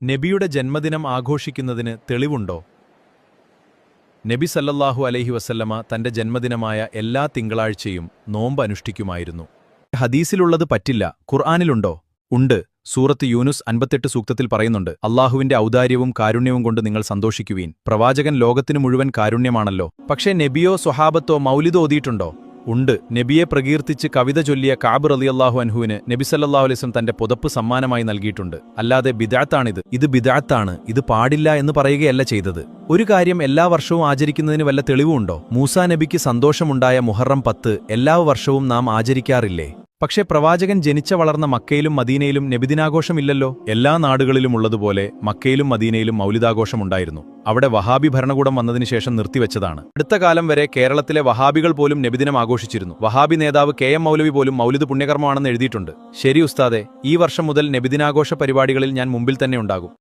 നബിയുടെ ജന്മദിനം ആഘോഷിക്കുന്നതിന് തെളിവുണ്ടോ? നബി സല്ലല്ലാഹു അലൈഹി വസല്ലമ തന്റെ ജന്മദിനമായ എല്ലാ തിങ്കളാഴ്ചയും നോമ്പ് അനുഷ്ഠിക്കുമായിരുന്നു. ഹദീസിലുള്ളത് പറ്റില്ല, ഖുർആനിലുണ്ടോ? ഉണ്ട്. സൂറത്ത് യൂനുസ് 58 സൂക്തത്തിൽ പറയുന്നുണ്ട്, അല്ലാഹുവിന്റെ ഔദാര്യവും കാരുണ്യവും കൊണ്ട് നിങ്ങൾ സന്തോഷിക്കുവീൻ. പ്രവാചകൻ ലോകത്തിനു മുഴുവൻ കാരുണ്യമാണല്ലോ. പക്ഷേ നബിയോ സ്വഹാബത്തോ മൗലിദ് ഓതിയിട്ടുണ്ടോ? ഉണ്ട്. നബിയെ പ്രകീർത്തിച്ച് കവിത ചൊല്ലിയ കഅബ് റളിയല്ലാഹു അൻഹുവിന് നബി സല്ലല്ലാഹു അലൈഹി വസല്ലം തന്റെ പുതപ്പ് സമ്മാനമായി നൽകിയിട്ടുണ്ട്. അല്ലാതെ ബിദ്അത്താണിത്, ഇത് ബിദ്അത്താണ്, ഇത് പാടില്ല എന്ന് പറയുകയല്ല ചെയ്തത്. ഒരു കാര്യം എല്ലാ വർഷവും ആചരിക്കുന്നതിന് വല്ല തെളിവുണ്ടോ? മൂസാ നബിക്ക് സന്തോഷമുണ്ടായ മുഹറം 10 എല്ലാ വർഷവും നാം ആചരിക്കാറില്ലേ? പക്ഷേ പ്രവാചകൻ ജനിച്ച വളർന്ന മക്കയിലും മദീനയിലും നബിദിനാഘോഷമില്ലല്ലോ. എല്ലാ നാടുകളിലും ഉള്ളതുപോലെ മക്കയിലും മദീനയിലും മൗലിദാഘോഷമുണ്ടായിരുന്നു. അവിടെ വഹാബി ഭരണകൂടം വന്നതിനു ശേഷം നിർത്തിവെച്ചതാണ്. അടുത്ത കാലം വരെ കേരളത്തിലെ വഹാബികൾ പോലും നബിദിനം ആഘോഷിച്ചിരുന്നു. വഹാബി നേതാവ് KM മൗലവി പോലും മൗലിദ് പുണ്യകർമ്മമാണെന്ന് എഴുതിയിട്ടുണ്ട്. ശരി ഉസ്താദെ, ഈ വർഷം മുതൽ നബിദിനാഘോഷ പരിപാടികളിൽ ഞാൻ മുമ്പിൽ തന്നെ ഉണ്ടാകും.